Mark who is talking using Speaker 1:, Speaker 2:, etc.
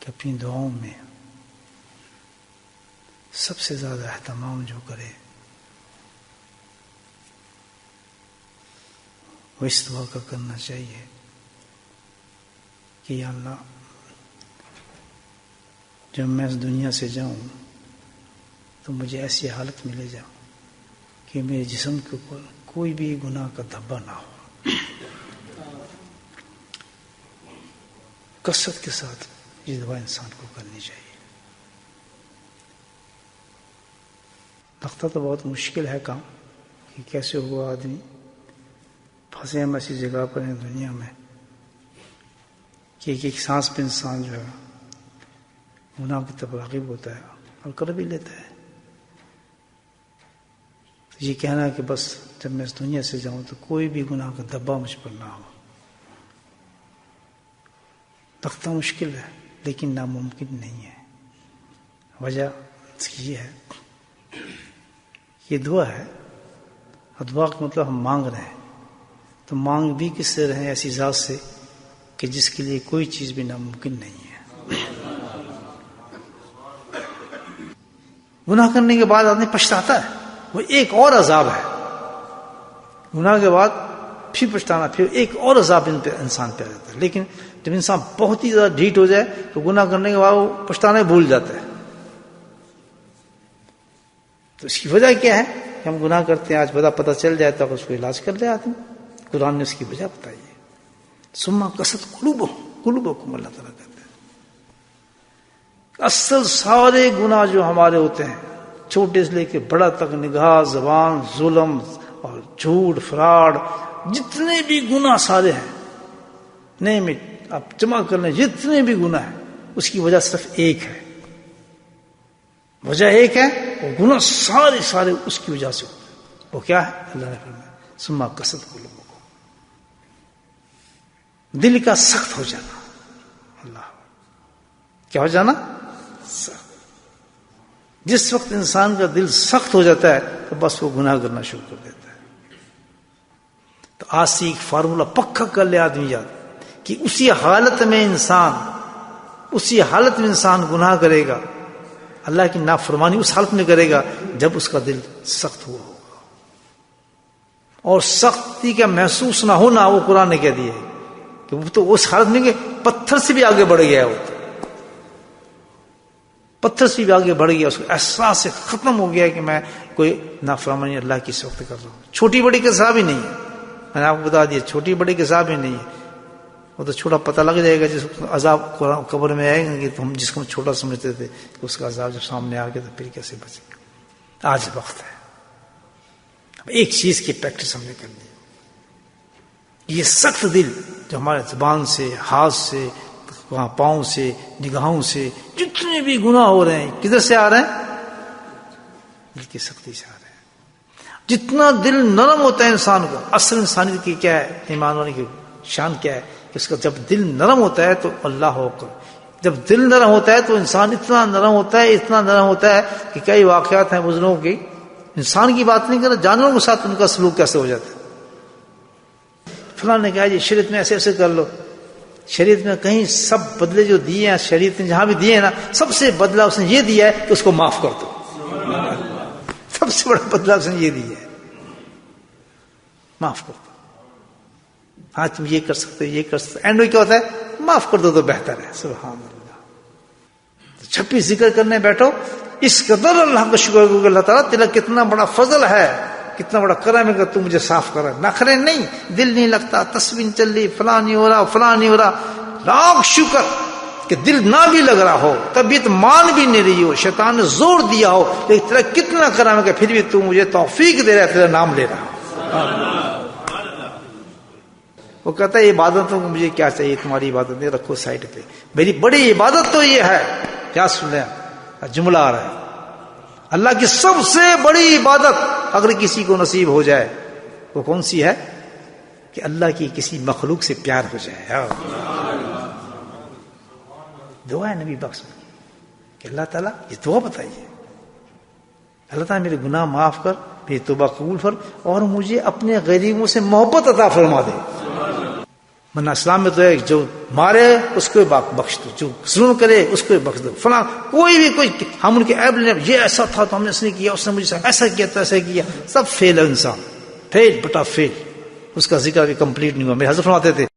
Speaker 1: کہ اپنی دعاؤں میں سب سے زیادہ اہتمام جو کرے وہ اس دعا کا کرنا چاہیے کہ یا اللہ جب میں اس دنیا سے جاؤں تو مجھے ایسی حالت میں لے جاؤ کہ میرے جسم کے اوپر کوئی بھی گناہ کا دھبا نہ ہو. کثرت کے ساتھ یہ دعا انسان کو کرنی چاہیے. لگتا تو بہت مشکل ہے کام کہ کیسے ہوا آدمی پھنسے ہم ایسی جگہ پر ہیں دنیا میں کہ ایک سانس پہ انسان جو ہے گناہ کی طرف راغب ہوتا ہے اور کر بھی لیتا ہے. یہ کہنا کہ بس جب میں اس دنیا سے جاؤں تو کوئی بھی گناہ کا دبا مجھ پر نہ ہو، لگتا مشکل ہے لیکن ناممکن نہیں ہے. وجہ اس کی یہ ہے، یہ دعا ہے، دعا کا مطلب ہم مانگ رہے ہیں تو مانگ بھی کس سے رہے؟ ایسی ذات سے کہ جس کے لیے کوئی چیز بھی ناممکن نہیں ہے. گناہ کرنے کے بعد آدمی پچھتاتا ہے، وہ ایک اور عذاب ہے. گناہ کے بعد پھر پچھتانا، پھر ایک اور عذاب انسان پہ رہتا ہے. لیکن جب انسان بہت ہی زیادہ ڈھیٹ ہو جائے تو گناہ کرنے کے بعد وہ پچھتانا بھول جاتا ہے. تو اس کی وجہ کیا ہے کہ ہم گناہ کرتے ہیں، آج پتہ چل جائے تو اس کو علاج کر لے آدمی. قرآن نے اس کی وجہ بتائی ہے. ثم قست قلوبکم اللہ تعالیٰ کہتے ہیں اصل سارے گناہ جو ہمارے ہوتے ہیں چھوٹے سے لے کے بڑا تک، نگاہ، زبان، ظلم اور جھوٹ، فراڈ، جتنے بھی گناہ سارے ہیں نیم اٹ، آپ جمع کر لیں جتنے بھی گناہ ہیں، اس کی وجہ صرف ایک ہے. وجہ ایک ہے، وہ گناہ سارے اس کی وجہ سے ہوتے ہیں. وہ کیا ہے؟ اللہ نے فرمایا ثم قست قلوبکم، دل کا سخت ہو جانا. اللہ کیا ہو جانا؟ سخت. جس وقت انسان کا دل سخت ہو جاتا ہے تو بس وہ گناہ کرنا شروع کر دیتا ہے. تو آج سے ایک فارمولہ پکا کر لے آدمی یاد کہ اسی حالت میں انسان گناہ کرے گا، اللہ کی نافرمانی اس حالت میں کرے گا جب اس کا دل سخت ہوا ہوگا. اور سختی کا محسوس نہ ہونا وہ قرآن نے کہہ دیا ہے کہ وہ تو اس حالت میں کہ پتھر سے بھی آگے بڑھ گیا، وہ پتھر سے بھی آگے بڑھ گیا، اس کو احساس سے ختم ہو گیا کہ میں کوئی نافرمانی اللہ کی اس وقت کر رہا ہوں. چھوٹی بڑی کے حساب ہی نہیں ہے. میں نے آپ کو بتا دیا چھوٹی بڑی کے حساب ہی نہیں ہے. وہ تو چھوٹا پتہ لگ جائے گا جس عذاب قبر میں آئے گا کہ ہم جس کو ہم چھوٹا سمجھتے تھے کہ اس کا عذاب جب سامنے آ گیا تو پھر کیسے بچے گا. آج وقت ہے اب ایک چیز کی پریکٹس ہم نے کرنی ہے. یہ سخت دل جو ہمارے زبان سے، ہاتھ سے، پاؤں سے، نگاہوں سے جتنے بھی گناہ ہو رہے ہیں کدھر سے آ رہے ہیں؟ دل کی سختی سے آ رہے ہیں. جتنا دل نرم ہوتا ہے انسان کا، اصل انسانیت کی کیا ہے، ایمان والے کی شان کیا ہے کہ اس کا جب دل نرم ہوتا ہے تو اللہ اکبر، جب دل نرم ہوتا ہے تو انسان اتنا نرم ہوتا ہے کہ کئی واقعات ہیں بزرگوں کی، انسان کی بات نہیں کر رہا، جانوروں کے ساتھ ان کا سلوک کیسے ہو جاتا ہے. فلاں نے کہا جی شریعت میں ایسے کر لو، شریعت میں کہیں سب بدلے جو دیے ہیں، شریعت نے جہاں بھی دیے ہیں نا، سب سے بدلہ اس نے یہ دیا ہے کہ اس کو معاف کر دو. سب سے بڑا بدلہ اس نے یہ دیا ہے، معاف کر دو. ہاں تم یہ کر سکتے، یہ کر سکتے، اینڈ میں کیا ہوتا ہے؟ معاف کر دو تو بہتر ہے. سبحان اللہ. 26 ذکر کرنے بیٹھو، اس قدر اللہ کا شکر کرو کہ اللہ تعالیٰ تیرا کتنا بڑا فضل ہے، کتنا بڑا کرم ہے کہ تو مجھے صاف کرا. نخرے نہیں، دل نہیں لگتا، تسبیح چل رہی، فلاں نہیں ہو رہا. لاکھ شکر کہ دل نہ بھی لگ رہا ہو، طبیعت مان بھی نہیں رہی ہو، شیطان نے زور دیا ہو، لیکن تیرا کتنا کرم ہے کہ پھر بھی تو مجھے توفیق دے رہا ہے، تیرا نام لے رہا ہو. وہ کہتا ہے عبادتوں کو مجھے کیا چاہیے، تمہاری عبادت نہیں، رکھو سائڈ پہ، میری بڑی عبادت تو یہ ہے. کیا سن لیں جملہ آ رہا ہے، اللہ کی سب سے بڑی عبادت اگر کسی کو نصیب ہو جائے وہ کون سی ہے؟ کہ اللہ کی کسی مخلوق سے پیار ہو جائے. دعا ہے نبی بخش میں کہ اللہ تعالیٰ یہ دعا بتائیے، اللہ تعالیٰ میرے گناہ معاف کر، میری توبہ قبول کر، اور مجھے اپنے غریبوں سے محبت عطا فرما دے. ورنہ اسلام میں تو ہے جو مارے اس کو بخش دو، جو ظلم کرے اس کو بخش دو، فلاں کوئی ہم ان کے عیب نہیں، یہ ایسا تھا تو ہم نے اس نے کیا، اس نے مجھے ایسا کیا تو ایسا کیا، سب فیل ہے انسان، فیل بٹا فیل، اس کا ذکر ابھی کمپلیٹ نہیں ہوا۔ میرے حضرت فرماتے تھے